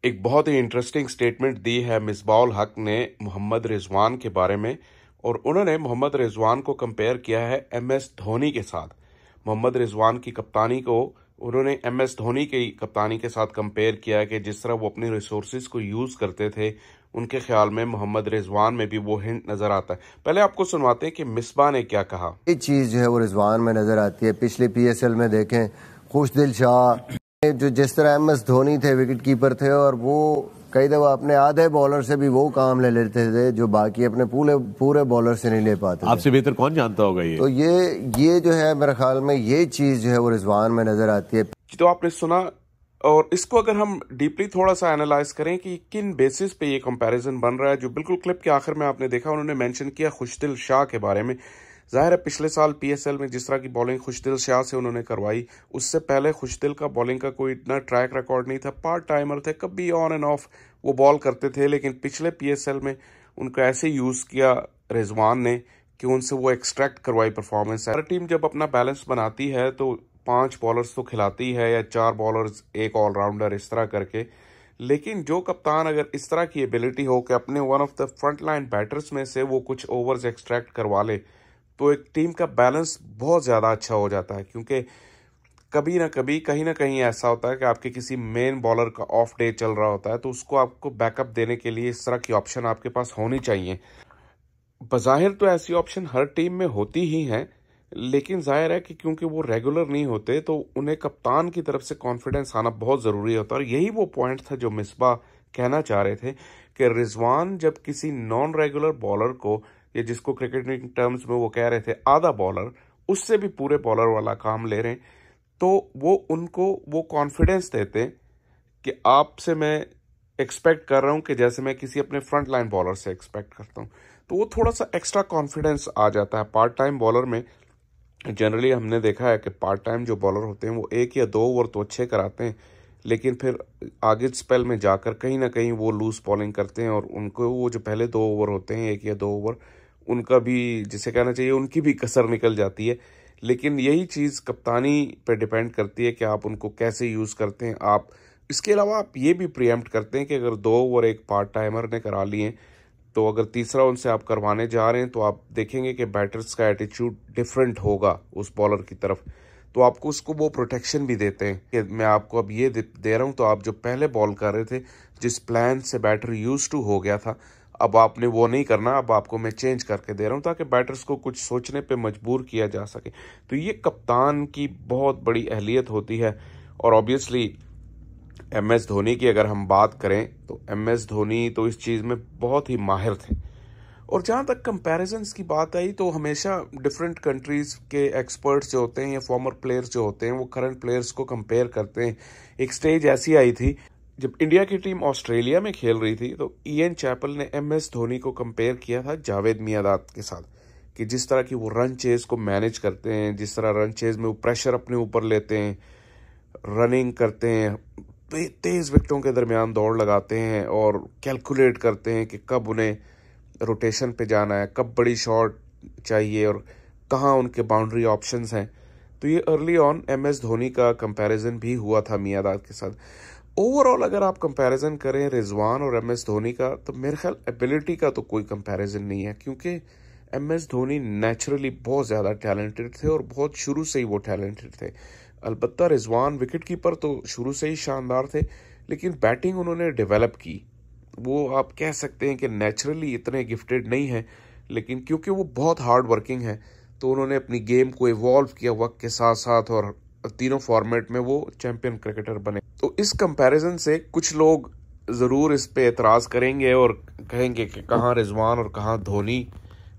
एक बहुत ही interesting statement दी है मिसबाह-उल हक ने मोहम्मद रिजवान के बारे में। और उन्होंने मोहम्मद रिजवान को कंपेयर किया है एमएस धोनी के साथ। मोहम्मद रिजवान की कप्तानी को उन्होंने एमएस धोनी की कप्तानी के साथ कंपेयर किया है कि जिस तरह वो अपने रिसोर्सेज को यूज़ करते थे, उनके ख्याल में मोहम्मद रिजवान में भी वो हिंट नज़र आता है। पहले आपको सुनवाते हैं कि मिसबाह ने क्या कहा। ये चीज़ जो है वो रिजवान में नज़र आती है। पिछले पीएसएल में देखें, खुशदिल शाह जो जिस तरह एमएस धोनी थे विकेट कीपर थे, और वो कई दफ़ा अपने आधे बॉलर से भी वो काम ले लेते थे जो बाकी अपने पूरे बॉलर से नहीं ले पाते। आपसे बेहतर कौन जानता होगा ये। तो ये जो है मेरे ख्याल में ये चीज़ जो है वो रिजवान में नज़र आती है। तो आपने सुना, और इसको अगर हम डीपली थोड़ा सा एनालाइज करें कि किन बेसिस पे ये कंपैरिजन बन रहा है, जो बिल्कुल क्लिप के आखिर में आपने देखा, उन्होंने मेंशन किया खुशदिल शाह के बारे में। जाहिर है पिछले साल पीएसएल में जिस तरह की बॉलिंग खुशदिल शाह से उन्होंने करवाई, उससे पहले खुशदिल का बॉलिंग का कोई इतना ट्रैक रिकॉर्ड नहीं था। पार्ट टाइमर थे, कभी ऑन एंड ऑफ वो बॉल करते थे, लेकिन पिछले पीएसएल में उनको ऐसे यूज़ किया रिजवान ने कि उनसे वो एक्सट्रैक्ट करवाई परफॉर्मेंस। हर टीम जब अपना बैलेंस बनाती है तो 5 बॉलर्स तो खिलाती है, या 4 बॉलर्स, एक ऑलराउंडर, इस तरह करके। लेकिन जो कप्तान अगर इस तरह की एबिलिटी हो कि अपने one of the front line batters में से वो कुछ ओवर्स एक्सट्रैक्ट करवा ले, तो एक टीम का बैलेंस बहुत ज़्यादा अच्छा हो जाता है। क्योंकि कभी ना कभी कहीं ना कहीं ऐसा होता है कि आपके किसी मेन बॉलर का ऑफ डे चल रहा होता है, तो उसको आपको बैकअप देने के लिए इस तरह की ऑप्शन आपके पास होनी चाहिए। बज़ाहिर तो ऐसी ऑप्शन हर टीम में होती ही हैं, लेकिन जाहिर है कि क्योंकि वो रेगुलर नहीं होते, तो उन्हें कप्तान की तरफ से कॉन्फिडेंस आना बहुत ज़रूरी होता है। और यही वो पॉइंट था जो मिसबाह कहना चाह रहे थे कि रिजवान जब किसी नॉन रेगुलर बॉलर को, या जिसको क्रिकेटिंग टर्म्स में वो कह रहे थे आधा बॉलर, उससे भी पूरे बॉलर वाला काम ले रहे हैं, तो वो उनको वो कॉन्फिडेंस देते हैं कि आपसे मैं एक्सपेक्ट कर रहा हूँ कि जैसे मैं किसी अपने फ्रंट लाइन बॉलर से एक्सपेक्ट करता हूँ। तो वो थोड़ा सा एक्स्ट्रा कॉन्फिडेंस आ जाता है। पार्ट टाइम बॉलर में जनरली हमने देखा है कि पार्ट टाइम जो बॉलर होते हैं वो 1 या 2 ओवर तो अच्छे कराते हैं, लेकिन फिर आगे स्पेल में जाकर कहीं ना कहीं वो लूज बॉलिंग करते हैं, और उनको वो जो पहले 2 ओवर होते हैं, 1 या 2 ओवर, उनका भी, जिसे कहना चाहिए, उनकी भी कसर निकल जाती है। लेकिन यही चीज़ कप्तानी पे डिपेंड करती है कि आप उनको कैसे यूज़ करते हैं। आप इसके अलावा आप ये भी प्रीएम्प्ट करते हैं कि अगर 2 ओवर एक पार्ट टाइमर ने करा लिए, तो अगर तीसरा उनसे आप करवाने जा रहे हैं, तो आप देखेंगे कि बैटर्स का एटीट्यूड डिफरेंट होगा उस बॉलर की तरफ, तो आपको उसको वो प्रोटेक्शन भी देते हैं कि मैं आपको अब ये दे रहा हूँ, तो आप जो पहले बॉल कर रहे थे, जिस प्लान से बैटर यूज टू हो गया था, अब आपने वो नहीं करना, अब आपको मैं चेंज करके दे रहा हूँ, ताकि बैटर्स को कुछ सोचने पे मजबूर किया जा सके। तो ये कप्तान की बहुत बड़ी अहलियत होती है। और ऑब्वियसली एमएस धोनी की अगर हम बात करें, तो एमएस धोनी तो इस चीज़ में बहुत ही माहिर थे। और जहाँ तक कंपैरिजंस की बात आई, तो हमेशा डिफरेंट कंट्रीज के एक्सपर्ट्स जो होते हैं या फॉर्मर प्लेयर्स जो होते हैं, वो करंट प्लेयर्स को कंपेयर करते हैं। एक स्टेज ऐसी आई थी जब इंडिया की टीम ऑस्ट्रेलिया में खेल रही थी, तो इयन चैपल ने एमएस धोनी को कंपेयर किया था जावेद मियांदाद के साथ, कि जिस तरह की वो रन चेज को मैनेज करते हैं, जिस तरह रन चेज में वो प्रेशर अपने ऊपर लेते हैं, रनिंग करते हैं, तेज विकेटों के दरमियान दौड़ लगाते हैं, और कैलकुलेट करते हैं कि कब उन्हें रोटेशन पे जाना है, कब बड़ी शॉट चाहिए, और कहाँ उनके बाउंड्री ऑप्शंस हैं। तो ये अर्ली ऑन एमएस धोनी का कंपैरिजन भी हुआ था मियांदाद के साथ। ओवरऑल अगर आप कंपैरिजन करें रिजवान और एमएस धोनी का, तो मेरे ख्याल एबिलिटी का तो कोई कंपैरिजन नहीं है, क्योंकि एमएस धोनी नेचुरली बहुत ज़्यादा टैलेंटेड थे, और बहुत शुरू से ही वो टैलेंटेड थे। अलबत्ता रिजवान विकेट कीपर तो शुरू से ही शानदार थे, लेकिन बैटिंग उन्होंने डेवलप की। वो आप कह सकते हैं कि नेचुरली इतने गिफ्टेड नहीं है, लेकिन क्योंकि वो बहुत हार्ड वर्किंग है, तो उन्होंने अपनी गेम को इवॉल्व किया वक्त के साथ साथ, और तीनों फॉर्मेट में वो चैंपियन क्रिकेटर बने। तो इस कंपैरिजन से कुछ लोग ज़रूर इस पे एतराज़ करेंगे और कहेंगे कि कहाँ रिजवान और कहाँ धोनी,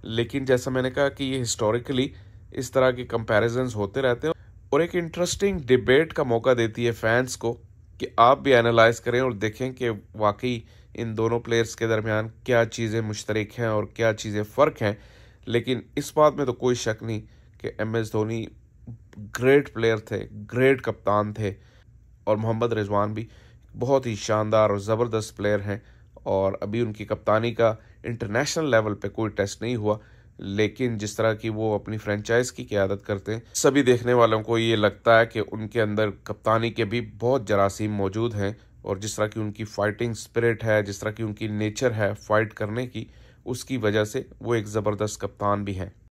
लेकिन जैसा मैंने कहा कि ये हिस्टोरिकली इस तरह के कंपैरिजन्स होते रहते हैं, और एक इंटरेस्टिंग डिबेट का मौका देती है फैंस को कि आप भी एनालाइज करें और देखें कि वाकई इन दोनों प्लेयर्स के दरमियान क्या चीज़ें मुश्तरक हैं और क्या चीज़ें फ़र्क हैं। लेकिन इस बात में तो कोई शक नहीं कि एमएस धोनी ग्रेट प्लेयर थे, ग्रेट कप्तान थे, और मोहम्मद रिजवान भी बहुत ही शानदार और ज़बरदस्त प्लेयर हैं। और अभी उनकी कप्तानी का इंटरनेशनल लेवल पे कोई टेस्ट नहीं हुआ, लेकिन जिस तरह की वो अपनी फ्रेंचाइज की क़यादत करते हैं, सभी देखने वालों को ये लगता है कि उनके अंदर कप्तानी के भी बहुत जरासीम मौजूद हैं, और जिस तरह की उनकी फाइटिंग स्पिरिट है, जिस तरह की उनकी नेचर है फाइट करने की, उसकी वजह से वो एक ज़बरदस्त कप्तान भी हैं।